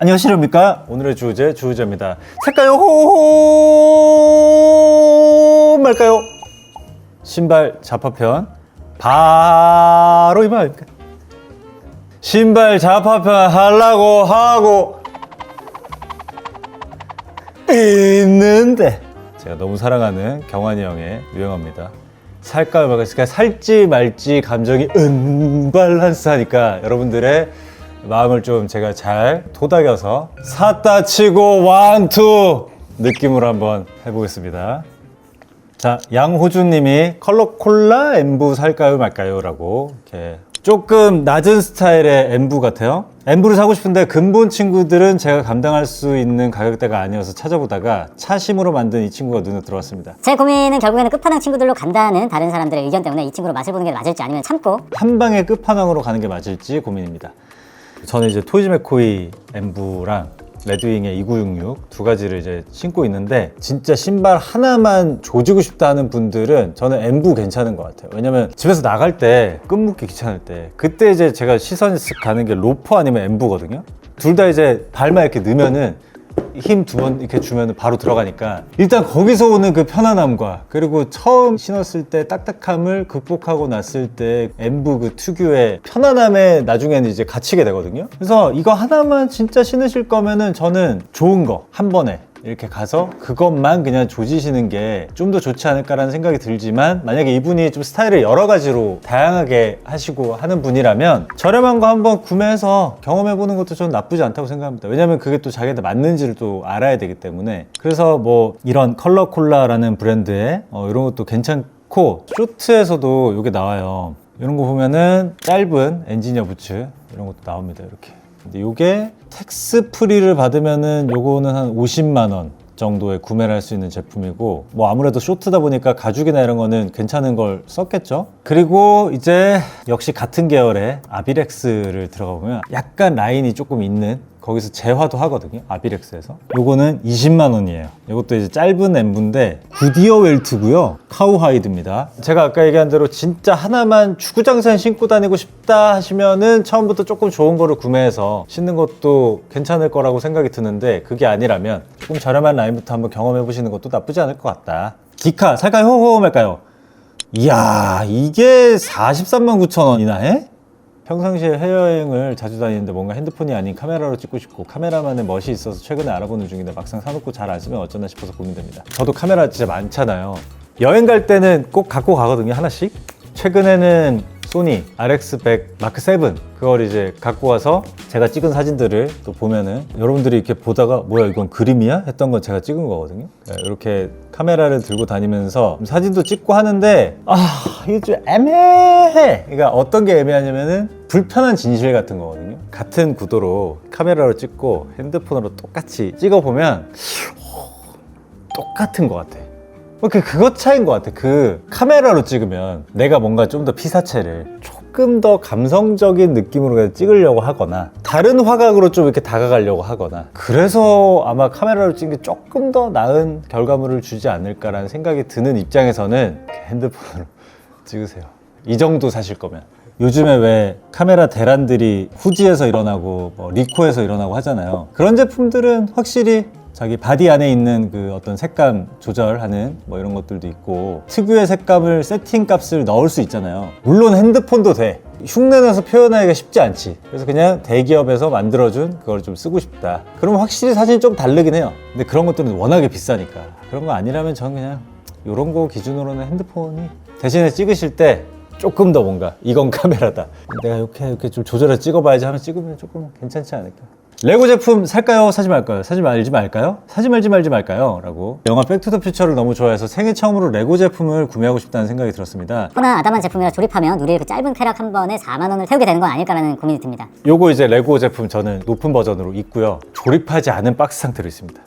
안녕하십니까. 오늘의 주제입니다. 살까요? 호호 말까요? 신발 자파편 바로 이말 아닙니까? 신발 자파편 하려고 하고 있는데 제가 너무 사랑하는 경환이 형의 유행어입니다. 살까요 말까요? 그러니까 살지 말지 감정이 은발란스하니까 여러분들의 마음을 좀 제가 잘 도닥여서 샀다 치고 원투 느낌으로 한번 해보겠습니다. 자, 양호준님이 컬러 콜라 엠부 살까요 말까요? 라고 이렇게 조금 낮은 스타일의 엠부 같아요. 엠부를 사고 싶은데 근본 친구들은 제가 감당할 수 있는 가격대가 아니어서 찾아보다가 차심으로 만든 이 친구가 눈에 들어왔습니다. 제 고민은 결국에는 끝판왕 친구들로 간다는 다른 사람들의 의견 때문에 이 친구로 맛을 보는 게 맞을지 아니면 참고 한 방에 끝판왕으로 가는 게 맞을지 고민입니다. 저는 이제 토이즈 맥코이 엠부랑 레드윙의 2966 두 가지를 이제 신고 있는데 진짜 신발 하나만 조지고 싶다 하는 분들은 저는 엠부 괜찮은 것 같아요. 왜냐면 집에서 나갈 때 끈묶기 귀찮을 때 그때 이제 제가 시선이 쓱 가는 게 로퍼 아니면 엠부거든요. 둘 다 이제 발만 이렇게 넣으면은 힘 두 번 이렇게 주면 바로 들어가니까 일단 거기서 오는 그 편안함과 그리고 처음 신었을 때 딱딱함을 극복하고 났을 때 엠부 그 특유의 편안함에 나중에는 이제 갇히게 되거든요. 그래서 이거 하나만 진짜 신으실 거면은 저는 좋은 거 한 번에 이렇게 가서 그것만 그냥 조지시는 게 좀 더 좋지 않을까라는 생각이 들지만 만약에 이분이 좀 스타일을 여러 가지로 다양하게 하시고 하는 분이라면 저렴한 거 한번 구매해서 경험해보는 것도 저는 나쁘지 않다고 생각합니다. 왜냐면 그게 또 자기한테 맞는지를 또 알아야 되기 때문에. 그래서 뭐 이런 컬러 콜라라는 브랜드의 이런 것도 괜찮고 쇼트에서도 이게 나와요. 이런 거 보면은 짧은 엔지니어 부츠 이런 것도 나옵니다. 이렇게. 근데 요게 텍스 프리를 받으면은 요거는 한 50만 원 정도에 구매를 할 수 있는 제품이고 뭐 아무래도 쇼트다 보니까 가죽이나 이런 거는 괜찮은 걸 썼겠죠. 그리고 이제 역시 같은 계열의 아비렉스를 들어가 보면 약간 라인이 조금 있는 거기서 재화도 하거든요. 아비렉스에서 요거는 20만 원이에요. 이것도 이제 짧은 엠부인데 구디어 웰트고요. 카우하이드입니다. 제가 아까 얘기한 대로 진짜 하나만 추구장산 신고 다니고 싶다 하시면은 처음부터 조금 좋은 거를 구매해서 신는 것도 괜찮을 거라고 생각이 드는데 그게 아니라면 조금 저렴한 라인부터 한번 경험해 보시는 것도 나쁘지 않을 것 같다. 디카 살까요? 호호 말까요? 이야, 이게 43만 9천 원이나 해? 평상시에 해외여행을 자주 다니는데 뭔가 핸드폰이 아닌 카메라로 찍고 싶고 카메라만의 멋이 있어서 최근에 알아보는 중인데 막상 사놓고 잘 안 쓰면 어쩌나 싶어서 고민됩니다. 저도 카메라 진짜 많잖아요. 여행 갈 때는 꼭 갖고 가거든요, 하나씩. 최근에는 소니 RX100 마크7 그걸 이제 갖고 와서 제가 찍은 사진들을 또 보면은 여러분들이 이렇게 보다가 뭐야 이건 그림이야? 했던 건 제가 찍은 거거든요. 이렇게 카메라를 들고 다니면서 사진도 찍고 하는데 이게 좀 애매해. 그러니까 어떤 게 애매하냐면은 불편한 진실 같은 거거든요. 같은 구도로 카메라로 찍고 핸드폰으로 똑같이 찍어보면 똑같은 것 같아. 그것 차이인 것 같아. 그 카메라로 찍으면 내가 뭔가 좀 더 피사체를 조금 더 감성적인 느낌으로 찍으려고 하거나 다른 화각으로 좀 이렇게 다가가려고 하거나 그래서 아마 카메라로 찍는 게 조금 더 나은 결과물을 주지 않을까라는 생각이 드는 입장에서는 핸드폰으로 찍으세요. 이 정도 사실 거면. 요즘에 왜 카메라 대란들이 후지에서 일어나고 뭐 리코에서 일어나고 하잖아요. 그런 제품들은 확실히 자기 바디 안에 있는 그 어떤 색감 조절하는 뭐 이런 것들도 있고 특유의 색감을 세팅 값을 넣을 수 있잖아요. 물론 핸드폰도 돼. 흉내내서 표현하기가 쉽지 않지. 그래서 그냥 대기업에서 만들어준 그걸 좀 쓰고 싶다. 그럼 확실히 사실 좀 다르긴 해요. 근데 그런 것들은 워낙에 비싸니까. 그런 거 아니라면 저는 그냥 이런 거 기준으로는 핸드폰이 대신에 찍으실 때 조금 더 뭔가 이건 카메라다. 내가 이렇게 좀 조절해서 찍어봐야지 하면 찍으면 조금 괜찮지 않을까. 레고 제품 살까요? 사지 말까요? 사지 말지 말까요? 사지 말지 말까요? 라고 영화 백투더퓨처를 너무 좋아해서 생애 처음으로 레고 제품을 구매하고 싶다는 생각이 들었습니다. 허나 아담한 제품이라 조립하면 우리의 그 짧은 쾌락 한 번에 4만 원을 태우게 되는 건 아닐까라는 고민이 듭니다. 요거 이제 레고 제품 저는 높은 버전으로 있고요. 조립하지 않은 박스 상태로 있습니다.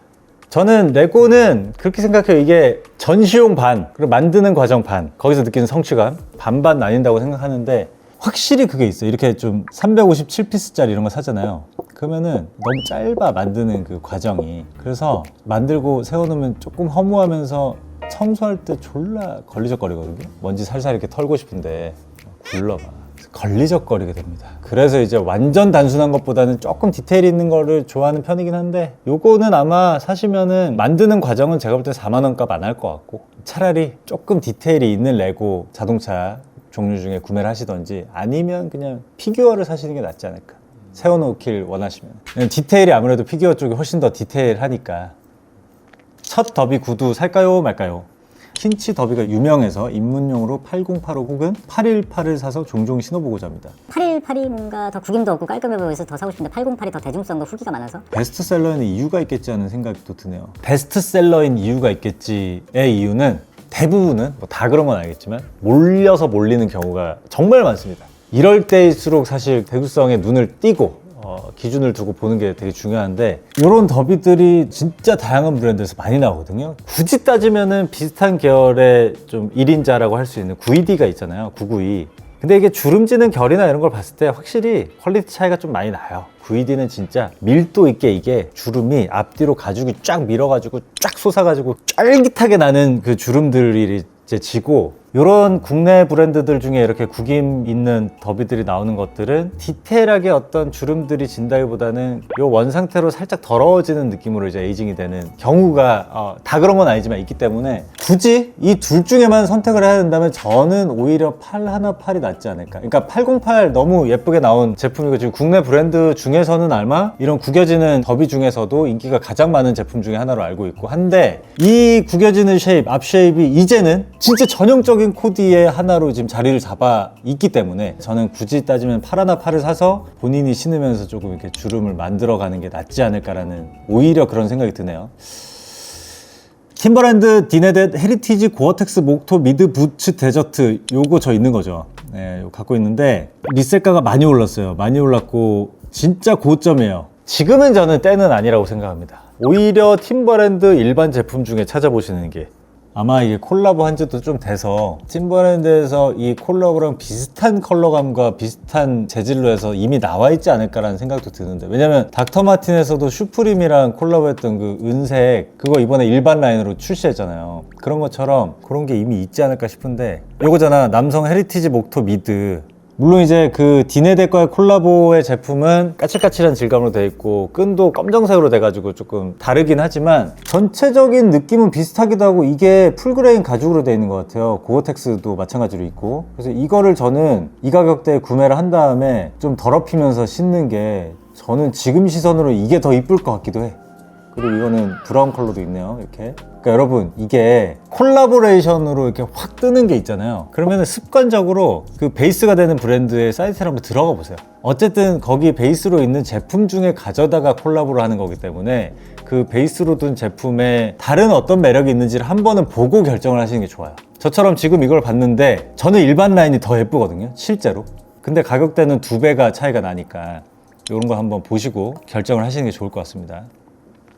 저는 레고는 그렇게 생각해요. 이게 전시용 반, 그리고 만드는 과정 반, 거기서 느끼는 성취감 반반 나뉜다고 생각하는데 확실히 그게 있어요. 이렇게 좀 357피스짜리 이런 거 사잖아요. 그러면은 너무 짧아, 만드는 그 과정이. 그래서 만들고 세워놓으면 조금 허무하면서 청소할 때 졸라 걸리적거리거든요. 먼지 살살 이렇게 털고 싶은데 굴러가. 걸리적거리게 됩니다. 그래서 이제 완전 단순한 것보다는 조금 디테일 있는 거를 좋아하는 편이긴 한데, 요거는 아마 사시면은 만드는 과정은 제가 볼 때 4만 원 값 안 할 것 같고, 차라리 조금 디테일이 있는 레고 자동차 종류 중에 구매를 하시던지, 아니면 그냥 피규어를 사시는 게 낫지 않을까. 세워놓길 원하시면. 디테일이 아무래도 피규어 쪽이 훨씬 더 디테일하니까. 첫 더비 구두 살까요 말까요? 킨치 더비가 유명해서 입문용으로 8085 혹은 818을 사서 종종 신어보고자 합니다. 818이 뭔가 더 구김도 없고 깔끔해 보여서 더 사고 싶은데 808이 더 대중성과 후기가 많아서 베스트셀러에는 이유가 있겠지 하는 생각도 드네요. 베스트셀러인 이유가 있겠지의 이유는 대부분은 뭐 다 그런 건 알겠지만 몰려서 몰리는 경우가 정말 많습니다. 이럴 때일수록 사실 대구성에 눈을 띄고 기준을 두고 보는 게 되게 중요한데, 이런 더비들이 진짜 다양한 브랜드에서 많이 나오거든요. 굳이 따지면은 비슷한 계열의 좀 1인자라고 할 수 있는 9ED가 있잖아요. 992. 근데 이게 주름지는 결이나 이런 걸 봤을 때 확실히 퀄리티 차이가 좀 많이 나요. 9ED는 진짜 밀도 있게 이게 주름이 앞뒤로 가죽이 쫙 밀어가지고 쫙 솟아가지고 쫄깃하게 나는 그 주름들이 이제 지고, 이런 국내 브랜드들 중에 이렇게 구김 있는 더비들이 나오는 것들은 디테일하게 어떤 주름들이 진다기보다는 이 원 상태로 살짝 더러워지는 느낌으로 이제 에이징이 되는 경우가 다 그런 건 아니지만 있기 때문에, 굳이 이 둘 중에만 선택을 해야 된다면 저는 오히려 818이 낫지 않을까. 그러니까 808 너무 예쁘게 나온 제품이고, 지금 국내 브랜드 중에서는 아마 이런 구겨지는 더비 중에서도 인기가 가장 많은 제품 중에 하나로 알고 있고 한데, 이 구겨지는 쉐입, 앞 쉐입이 이제는 진짜 전형적인 코디의 하나로 지금 자리를 잡아 있기 때문에, 저는 굳이 따지면 818을 사서 본인이 신으면서 조금 이렇게 주름을 만들어가는 게 낫지 않을까라는 오히려 그런 생각이 드네요. 팀버랜드 디네댓 헤리티지 고어텍스 목토 미드 부츠 데저트, 요거 저 있는 거죠. 네, 요거 갖고 있는데 리셀가가 많이 올랐어요. 많이 올랐고 진짜 고점이에요. 지금은 저는 때는 아니라고 생각합니다. 오히려 팀버랜드 일반 제품 중에 찾아보시는 게, 아마 이게 콜라보 한 지도 좀 돼서 팀버랜드에서 이 콜라보랑 비슷한 컬러감과 비슷한 재질로 해서 이미 나와 있지 않을까라는 생각도 드는데, 왜냐면 닥터 마틴에서도 슈프림이랑 콜라보했던 그 은색, 그거 이번에 일반 라인으로 출시했잖아요. 그런 것처럼 그런 게 이미 있지 않을까 싶은데, 요거잖아, 남성 헤리티지 목토 미드. 물론 이제 그 디네댓과의 콜라보의 제품은 까칠까칠한 질감으로 되어 있고 끈도 검정색으로 돼가지고 조금 다르긴 하지만 전체적인 느낌은 비슷하기도 하고, 이게 풀그레인 가죽으로 되어 있는 것 같아요. 고어텍스도 마찬가지로 있고. 그래서 이거를 저는 이 가격대에 구매를 한 다음에 좀 더럽히면서 신는 게, 저는 지금 시선으로 이게 더 이쁠 것 같기도 해. 그리고 이거는 브라운 컬러도 있네요, 이렇게. 그러니까 여러분, 이게 콜라보레이션으로 이렇게 확 뜨는 게 있잖아요. 그러면 습관적으로 그 베이스가 되는 브랜드의 사이트를 한번 들어가 보세요. 어쨌든 거기 베이스로 있는 제품 중에 가져다가 콜라보를 하는 거기 때문에, 그 베이스로 둔 제품에 다른 어떤 매력이 있는지를 한 번은 보고 결정을 하시는 게 좋아요. 저처럼 지금 이걸 봤는데 저는 일반 라인이 더 예쁘거든요, 실제로. 근데 가격대는 2배가 차이가 나니까 이런 거 한번 보시고 결정을 하시는 게 좋을 것 같습니다.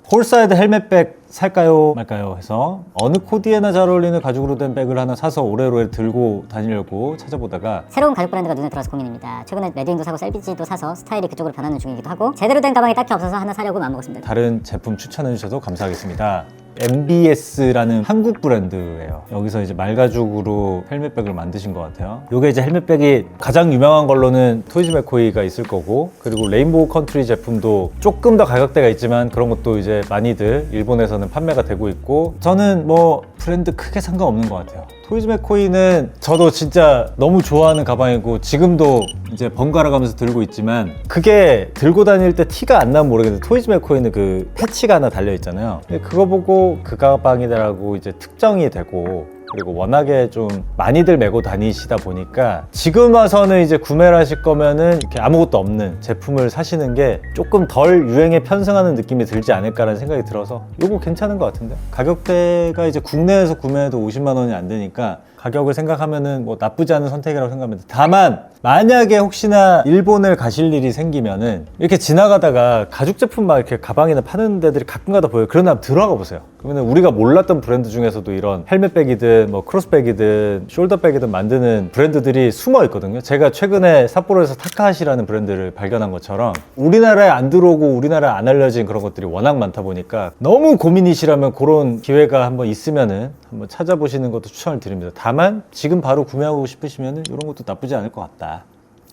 홀사이드 헬멧백 살까요 말까요 해서 어느 코디에나 잘 어울리는 가죽으로 된 백을 하나 사서 오래오래 들고 다니려고 찾아보다가 새로운 가죽 브랜드가 눈에 들어서 고민입니다. 최근에 레드윙도 사고 셀비지도 사서 스타일이 그쪽으로 변하는 중이기도 하고, 제대로 된 가방이 딱히 없어서 하나 사려고 마음먹었습니다. 다른 제품 추천해 주셔도 감사하겠습니다. MBS라는 한국 브랜드예요. 여기서 이제 말가죽으로 헬멧백을 만드신 것 같아요. 요게 이제 헬멧백이 가장 유명한 걸로는 토이즈 맥코이가 있을 거고, 그리고 레인보우 컨트리 제품도 조금 더 가격대가 있지만 그런 것도 이제 많이들 일본에서는 판매가 되고 있고, 저는 뭐 브랜드 크게 상관없는 것 같아요. 토이즈 맥코이는 저도 진짜 너무 좋아하는 가방이고 지금도 이제 번갈아 가면서 들고 있지만, 그게 들고 다닐 때 티가 안 나면 모르겠는데 토이즈 맥코이는 그 패치가 하나 달려 있잖아요. 그거 보고 그 가방이다라고 이제 특정이 되고, 그리고 워낙에 좀 많이들 메고 다니시다 보니까 지금 와서는 이제 구매를 하실 거면은 이렇게 아무것도 없는 제품을 사시는 게 조금 덜 유행에 편승하는 느낌이 들지 않을까라는 생각이 들어서 이거 괜찮은 것 같은데, 가격대가 이제 국내에서 구매해도 50만 원이 안 되니까 가격을 생각하면은 뭐 나쁘지 않은 선택이라고 생각합니다. 다만 만약에 혹시나 일본을 가실 일이 생기면은 이렇게 지나가다가 가죽 제품 막 이렇게 가방이나 파는 데들이 가끔가다 보여요. 그런 다음 들어가 보세요. 그러면 우리가 몰랐던 브랜드 중에서도 이런 헬멧백이든 뭐 크로스백이든 숄더백이든 만드는 브랜드들이 숨어 있거든요. 제가 최근에 삿포로에서 타카하시라는 브랜드를 발견한 것처럼 우리나라에 안 들어오고 우리나라에 안 알려진 그런 것들이 워낙 많다 보니까, 너무 고민이시라면 그런 기회가 한번 있으면은 한번 찾아보시는 것도 추천을 드립니다. 다만 지금 바로 구매하고 싶으시면은 이런 것도 나쁘지 않을 것 같다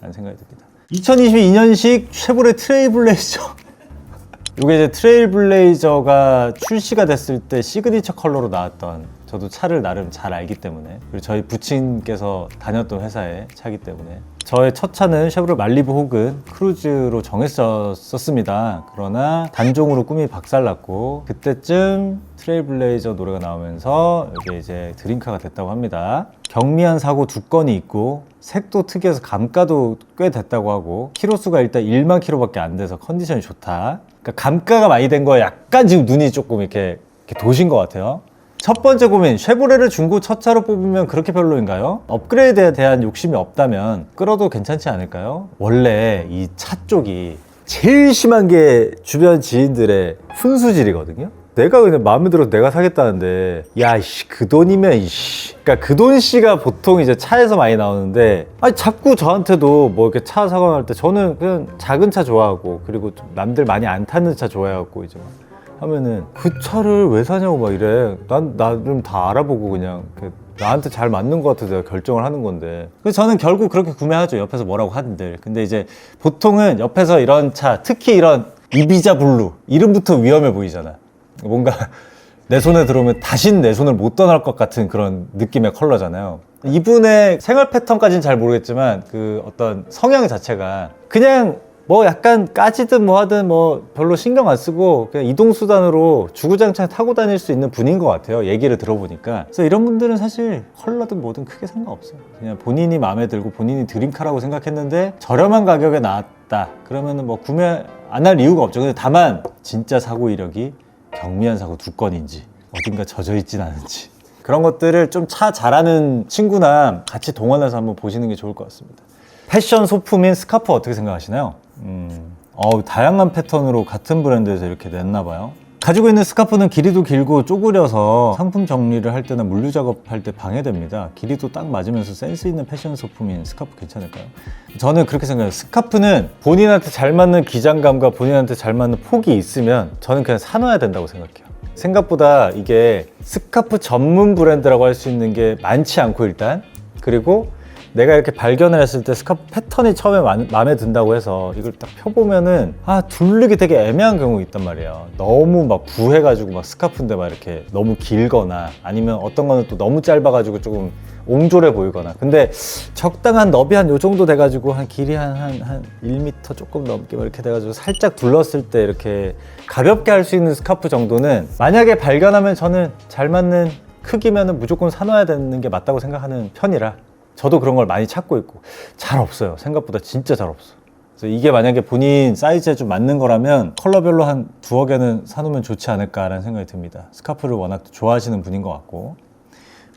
라는 생각이 듭니다. 2022년식 쉐보레 트레일블레이저 이게 이제 트레일블레이저가 출시가 됐을 때 시그니처 컬러로 나왔던, 저도 차를 나름 잘 알기 때문에, 그리고 저희 부친께서 다녔던 회사의 차기 때문에 저의 첫 차는 쉐보레 말리부 혹은 크루즈로 정했었습니다. 그러나 단종으로 꿈이 박살났고, 그때쯤 트레일블레이저 노래가 나오면서 이게 이제 드림카가 됐다고 합니다. 경미한 사고 2건이 있고 색도 특이해서 감가도 꽤 됐다고 하고, 키로수가 일단 1만 킬로밖에 안 돼서 컨디션이 좋다. 그러니까 감가가 많이 된 거에 약간 지금 눈이 조금 이렇게 도신 것 같아요. 첫 번째 고민, 쉐보레를 중고 첫 차로 뽑으면 그렇게 별로인가요? 업그레이드에 대한 욕심이 없다면 끌어도 괜찮지 않을까요? 원래 이 차 쪽이 제일 심한 게 주변 지인들의 훈수질이거든요. 내가 그냥 마음에 들어서 내가 사겠다는데, 야, 이씨, 그 돈이면, 이씨. 그러니까 그 돈씨가 보통 이제 차에서 많이 나오는데, 아니, 자꾸 저한테도 뭐 이렇게 차 사고 날 때 저는 그냥 작은 차 좋아하고, 그리고 좀 남들 많이 안 타는 차 좋아해갖고, 이제 하면은 그 차를 왜 사냐고 막 이래. 난 나름 다 알아보고 그냥 나한테 잘 맞는 것 같아서 내가 결정을 하는 건데. 그래서 저는 결국 그렇게 구매하죠. 옆에서 뭐라고 하는들. 근데 이제 보통은 옆에서 이런 차, 특히 이런 이비자 블루 이름부터 위험해 보이잖아. 뭔가 내 손에 들어오면 다신 내 손을 못 떠날 것 같은 그런 느낌의 컬러잖아요. 이분의 생활 패턴까지는 잘 모르겠지만 그 어떤 성향 자체가 그냥 뭐 약간 까지든 뭐 하든 뭐 별로 신경 안 쓰고 그냥 이동수단으로 주구장창 타고 다닐 수 있는 분인 것 같아요. 얘기를 들어보니까. 그래서 이런 분들은 사실 컬러든 뭐든 크게 상관없어요. 그냥 본인이 마음에 들고 본인이 드림카라고 생각했는데 저렴한 가격에 나왔다. 그러면은 뭐 구매 안 할 이유가 없죠. 근데 다만 진짜 사고 이력이 경미한 사고 2건인지 어딘가 젖어있진 않은지 그런 것들을 좀 차 잘하는 친구나 같이 동원해서 한번 보시는 게 좋을 것 같습니다. 패션 소품인 스카프 어떻게 생각하시나요? 다양한 패턴으로 같은 브랜드에서 이렇게 냈나 봐요. 가지고 있는 스카프는 길이도 길고 쪼그려서 상품 정리를 할 때나 물류 작업할 때 방해됩니다. 길이도 딱 맞으면서 센스 있는 패션 소품인 스카프 괜찮을까요? 저는 그렇게 생각해요. 스카프는 본인한테 잘 맞는 기장감과 본인한테 잘 맞는 폭이 있으면 저는 그냥 사놔야 된다고 생각해요. 생각보다 이게 스카프 전문 브랜드라고 할 수 있는 게 많지 않고, 일단 그리고 내가 이렇게 발견을 했을 때 스카프 패턴이 처음에 마음에 든다고 해서 이걸 딱 펴보면은 두르기 되게 애매한 경우가 있단 말이에요. 너무 막 부해가지고 막 스카프인데 막 이렇게 너무 길거나, 아니면 어떤 거는 또 너무 짧아가지고 조금 옹졸해 보이거나. 근데 적당한 너비 한 요 정도 돼가지고 한 길이 한 1m 조금 넘게 이렇게 돼가지고 살짝 둘렀을 때 이렇게 가볍게 할 수 있는 스카프 정도는 만약에 발견하면 저는 잘 맞는 크기면은 무조건 사놔야 되는 게 맞다고 생각하는 편이라 저도 그런 걸 많이 찾고 있고. 잘 없어요. 생각보다 진짜 잘 없어. 그래서 이게 만약에 본인 사이즈에 좀 맞는 거라면 컬러별로 한 2어 개는 사놓으면 좋지 않을까라는 생각이 듭니다. 스카프를 워낙 좋아하시는 분인 것 같고.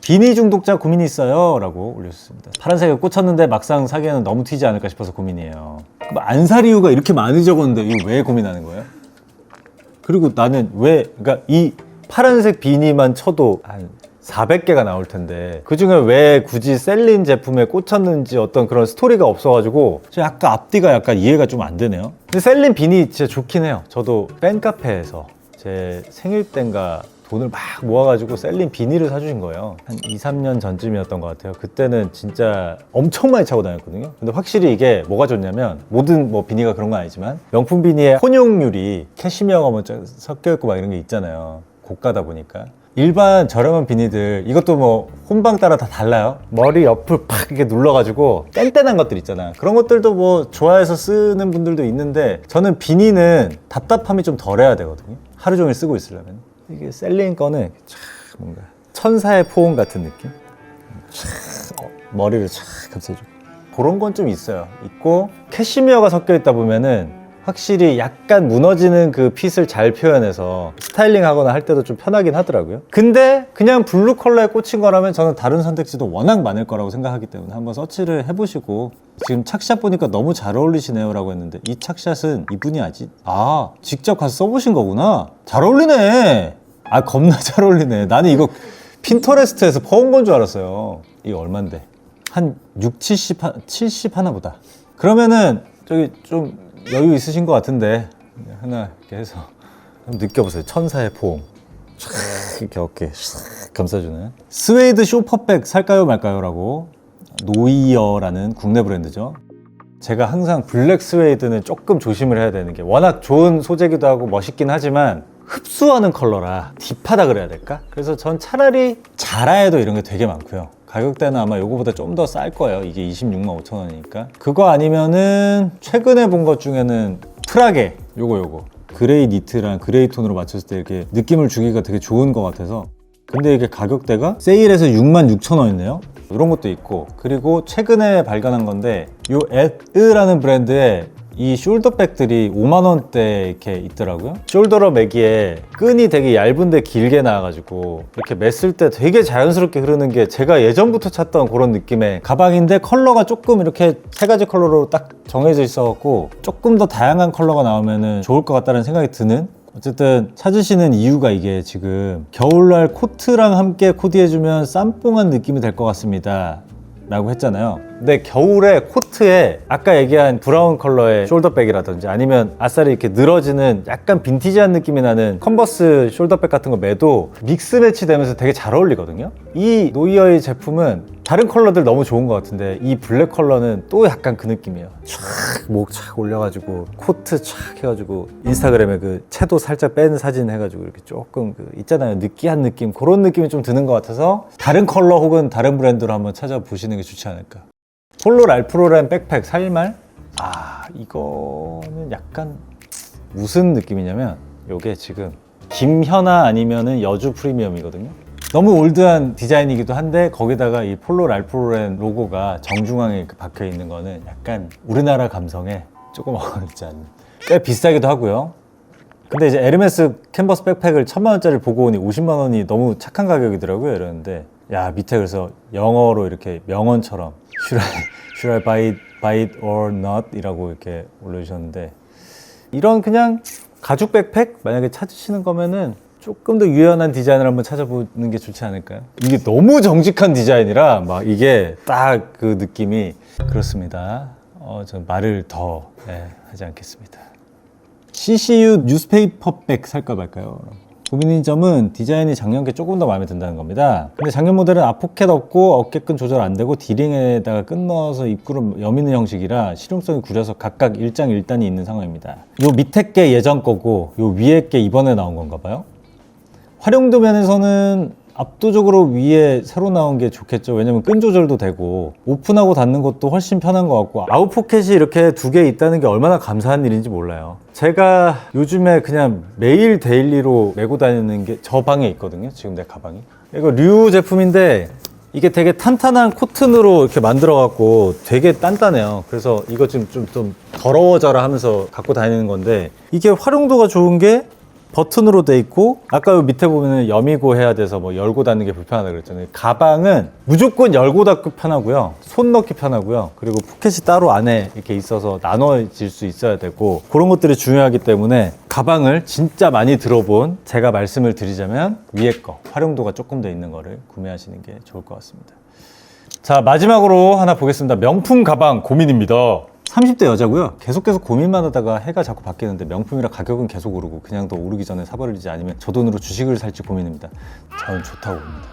비니 중독자 고민이 있어요? 라고 올려주셨습니다. 파란색에 꽂혔는데 막상 사기에는 너무 튀지 않을까 싶어서 고민이에요. 안 살 이유가 이렇게 많이 적었는데 이거 왜 고민하는 거예요? 그리고 나는 그러니까 이 파란색 비니만 쳐도 한 400개가 나올 텐데 그중에 왜 굳이 셀린 제품에 꽂혔는지 어떤 그런 스토리가 없어가지고 약간 앞뒤가 약간 이해가 좀 안 되네요. 근데 셀린 비니 진짜 좋긴 해요. 저도 팬카페에서 제 생일 땐가 돈을 막 모아가지고 셀린 비니를 사주신 거예요. 한 2, 3년 전쯤이었던 것 같아요. 그때는 진짜 엄청 많이 차고 다녔거든요. 근데 확실히 이게 뭐가 좋냐면, 모든 뭐 비니가 그런 건 아니지만 명품 비니에 혼용률이 캐시미어가 뭐 섞여있고 막 이런 게 있잖아요. 고가다 보니까. 일반 저렴한 비니들, 이것도 뭐 혼방 따라 다 달라요. 머리 옆을 팍 이렇게 눌러가지고 뗀뗀한 것들 있잖아. 그런 것들도 뭐 좋아해서 쓰는 분들도 있는데, 저는 비니는 답답함이 좀 덜해야 되거든요. 하루 종일 쓰고 있으려면. 이게 셀린 거는 뭔가 천사의 포옹 같은 느낌? 머리를 촥 감싸주고 그런 건 좀 있어요. 있고, 캐시미어가 섞여 있다 보면은 확실히 약간 무너지는 그 핏을 잘 표현해서 스타일링 하거나 할 때도 좀 편하긴 하더라고요. 근데 그냥 블루 컬러에 꽂힌 거라면 저는 다른 선택지도 워낙 많을 거라고 생각하기 때문에 한번 서치를 해보시고. 지금 착샷 보니까 너무 잘 어울리시네요 라고 했는데, 이 착샷은 이분이 직접 가서 써보신 거구나. 잘 어울리네. 겁나 잘 어울리네. 나는 이거 핀터레스트에서 퍼온 건 줄 알았어요. 이거 얼만데? 한 70 하나 보다. 그러면은 저기 좀 여유 있으신 것 같은데 하나 이렇게 해서 한번 느껴보세요. 천사의 포옹. 이렇게 어깨 감싸주는. 스웨이드 쇼퍼백 살까요 말까요? 라고. 노이어라는 국내 브랜드죠. 제가 항상 블랙 스웨이드는 조금 조심을 해야 되는 게 워낙 좋은 소재기도 하고 멋있긴 하지만 흡수하는 컬러라 딥하다 그래야 될까? 그래서 전 차라리 자라에도 이런 게 되게 많고요. 가격대는 아마 요거보다 좀 더 쌀 거예요. 이게 26만 5천 원이니까. 그거 아니면은 최근에 본 것 중에는 프라게 요거 그레이 니트랑 그레이 톤으로 맞췄을 때 이렇게 느낌을 주기가 되게 좋은 것 같아서. 근데 이게 가격대가 세일해서 6만 6천 원이네요. 이런 것도 있고, 그리고 최근에 발견한 건데 요 에드라는 브랜드의 이 숄더백들이 5만 원대 이렇게 있더라고요. 숄더러 매기에 끈이 되게 얇은데 길게 나와가지고 이렇게 맸을 때 되게 자연스럽게 흐르는 게 제가 예전부터 찾던 그런 느낌의 가방인데, 컬러가 조금 이렇게 세 가지 컬러로 딱 정해져 있어갖고 조금 더 다양한 컬러가 나오면 좋을 것 같다는 생각이 드는, 어쨌든 찾으시는 이유가 이게 지금 겨울날 코트랑 함께 코디해주면 쌈뽕한 느낌이 될 것 같습니다 라고 했잖아요. 근데 겨울에 코트에 아까 얘기한 브라운 컬러의 숄더백이라든지 아니면 아싸리 이렇게 늘어지는 약간 빈티지한 느낌이 나는 컨버스 숄더백 같은 거 매도 믹스 매치 되면서 되게 잘 어울리거든요. 이 노이어의 제품은 다른 컬러들 너무 좋은 것 같은데 이 블랙 컬러는 또 약간 그 느낌이에요. 목 착 올려가지고 코트 착 해가지고 인스타그램에 그 채도 살짝 뺀 사진 해가지고 이렇게 조금 그 있잖아요, 느끼한 느낌, 그런 느낌이 좀 드는 것 같아서 다른 컬러 혹은 다른 브랜드로 한번 찾아보시는 게 좋지 않을까. 폴로 랄프로렌 백팩 4일말? 이거는 약간 무슨 느낌이냐면 요게 지금 김현아 아니면은 여주 프리미엄이거든요. 너무 올드한 디자인이기도 한데 거기다가 이 폴로 랄프로렌 로고가 정중앙에 박혀 있는 거는 약간 우리나라 감성에 조금 어울리지 않는, 꽤 비싸기도 하고요. 근데 이제 에르메스 캔버스 백팩을 1000만 원짜리 보고 오니 50만 원이 너무 착한 가격이더라고요. 이러는데 야, 밑에 그래서 영어로 이렇게 명언처럼 Should I buy it or not? 이라고 이렇게 올려주셨는데, 이런 그냥 가죽 백팩 만약에 찾으시는 거면은 조금 더 유연한 디자인을 한번 찾아보는 게 좋지 않을까요? 이게 너무 정직한 디자인이라 막 이게 딱 그 느낌이 그렇습니다. 전 말을 더 하지 않겠습니다. CCU 뉴스페이퍼 백 살까 말까요? 고민인 점은 디자인이 작년께 조금 더 마음에 든다는 겁니다. 근데 작년 모델은 앞포켓 없고 어깨끈 조절 안 되고 디링에다가 끈 넣어서 입구로 여미는 형식이라 실용성이 구려서 각각 일장일단이 있는 상황입니다. 요 밑에 게 예전 거고 요 위에 게 이번에 나온 건가 봐요. 활용도 면에서는 압도적으로 위에 새로 나온 게 좋겠죠. 왜냐면 끈 조절도 되고 오픈하고 닫는 것도 훨씬 편한 것 같고, 아웃 포켓이 이렇게 두 개 있다는 게 얼마나 감사한 일인지 몰라요. 제가 요즘에 그냥 매일 데일리로 메고 다니는 게 저 방에 있거든요. 지금 내 가방이. 이거 류 제품인데 이게 되게 탄탄한 코튼으로 이렇게 만들어 갖고 되게 단단해요. 그래서 이거 지금 좀 더러워져라 하면서 갖고 다니는 건데, 이게 활용도가 좋은 게 버튼으로 돼 있고, 아까 요 밑에 보면은 여미고 해야 돼서 뭐 열고 닫는 게 불편하다 그랬잖아요. 가방은 무조건 열고 닫기 편하고요, 손 넣기 편하고요, 그리고 포켓이 따로 안에 이렇게 있어서 나눠질 수 있어야 되고, 그런 것들이 중요하기 때문에 가방을 진짜 많이 들어본 제가 말씀을 드리자면 위에 거 활용도가 조금 더 있는 거를 구매하시는 게 좋을 것 같습니다. 자, 마지막으로 하나 보겠습니다. 명품 가방 고민입니다. 30대 여자고요. 계속 고민만 하다가 해가 자꾸 바뀌는데 명품이라 가격은 계속 오르고 그냥 더 오르기 전에 사버리지 않으면 저 돈으로 주식을 살지 고민입니다. 저는 좋다고 봅니다.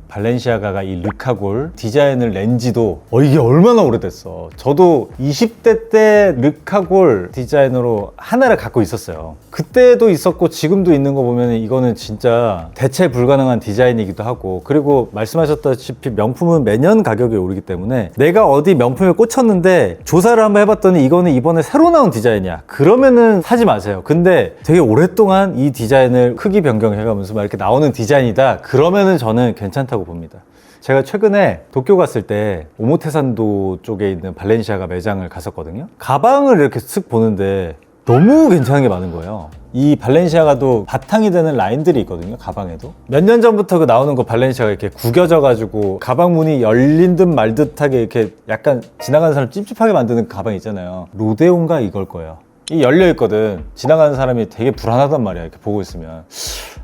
발렌시아가가 이 르카골 디자인을 낸 지도 이게 얼마나 오래됐어. 저도 20대 때 르카골 디자인으로 하나를 갖고 있었어요. 그때도 있었고 지금도 있는 거 보면 이거는 진짜 대체 불가능한 디자인이기도 하고, 그리고 말씀하셨다시피 명품은 매년 가격이 오르기 때문에 내가 어디 명품에 꽂혔는데 조사를 한번 해봤더니 이거는 이번에 새로 나온 디자인이야, 그러면은 사지 마세요. 근데 되게 오랫동안 이 디자인을 크기 변경해가면서 막 이렇게 나오는 디자인이다, 그러면은 저는 괜찮다고 봅니다. 제가 최근에 도쿄 갔을 때 오모테산도 쪽에 있는 발렌시아가 매장을 갔었거든요. 가방을 이렇게 쓱 보는데 너무 괜찮은 게 많은 거예요. 이 발렌시아가도 바탕이 되는 라인들이 있거든요, 가방에도. 몇 년 전부터 그 나오는 거 발렌시아가 이렇게 구겨져 가지고 가방 문이 열린 듯 말 듯하게 이렇게 약간 지나가는 사람 찝찝하게 만드는 가방 있잖아요. 로데온가 이걸 거예요. 이 열려 있거든. 지나가는 사람이 되게 불안하단 말이야, 이렇게 보고 있으면.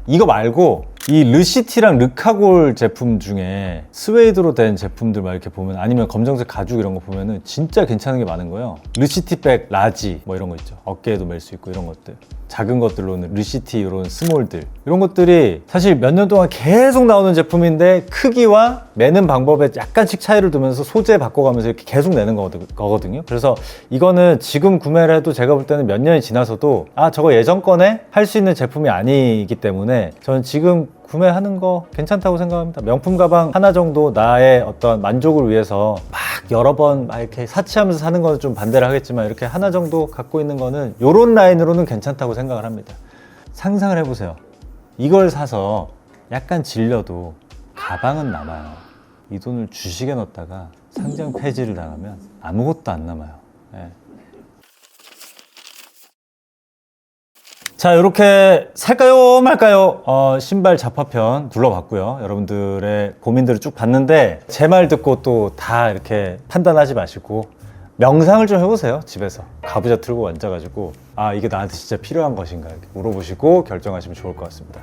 이거 말고 이 르시티랑 르카골 제품 중에 스웨이드로 된 제품들 막 이렇게 보면, 아니면 검정색 가죽 이런 거 보면은 진짜 괜찮은 게 많은 거예요. 르시티 백 라지 뭐 이런 거 있죠. 어깨에도 멜 수 있고 이런 것들. 작은 것들로는 르시티 이런 스몰들 이런 것들이 사실 몇 년 동안 계속 나오는 제품인데 크기와 매는 방법에 약간씩 차이를 두면서 소재 바꿔가면서 이렇게 계속 내는 거거든요. 그래서 이거는 지금 구매를 해도 제가 볼 때는 몇 년이 지나서도 아 저거 예전 거네 할 수 있는 제품이 아니기 때문에 저는 지금 구매하는 거 괜찮다고 생각합니다. 명품 가방 하나 정도 나의 어떤 만족을 위해서 막 여러 번 막 이렇게 사치하면서 사는 거는 좀 반대를 하겠지만 이렇게 하나 정도 갖고 있는 거는 요런 라인으로는 괜찮다고 생각을 합니다. 상상을 해보세요. 이걸 사서 약간 질려도 가방은 남아요. 이 돈을 주식에 넣었다가 상장 폐지를 당하면 아무것도 안 남아요. 예. 자, 이렇게 살까요 말까요? 신발 잡화편 둘러봤고요. 여러분들의 고민들을 쭉 봤는데 제 말 듣고 또 다 이렇게 판단하지 마시고 명상을 좀 해보세요. 집에서 가부좌 틀고 앉아가지고 아 이게 나한테 진짜 필요한 것인가 이렇게 물어보시고 결정하시면 좋을 것 같습니다.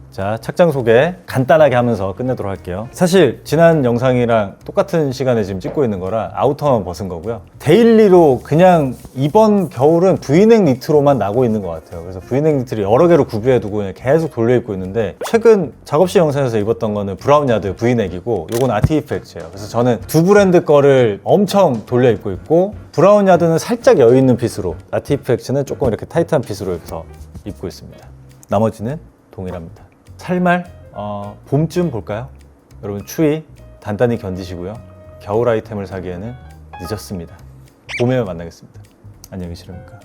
자, 착장 소개 간단하게 하면서 끝내도록 할게요. 사실 지난 영상이랑 똑같은 시간에 지금 찍고 있는 거라 아우터만 벗은 거고요. 데일리로 그냥 이번 겨울은 V넥 니트로만 나고 있는 것 같아요. 그래서 V넥 니트를 여러 개로 구비해두고 그냥 계속 돌려 입고 있는데 최근 작업실 영상에서 입었던 거는 브라운 야드 V넥이고 요건 아티이펙츠예요. 그래서 저는 두 브랜드 거를 엄청 돌려 입고 있고 브라운 야드는 살짝 여유 있는 핏으로 아티이펙츠는 조금 이렇게 타이트한 핏으로 해서 입고 있습니다. 나머지는 동일합니다. 살말 봄쯤 볼까요? 여러분 추위 단단히 견디시고요. 겨울 아이템을 사기에는 늦었습니다. 봄에 만나겠습니다. 안녕히 계십니까?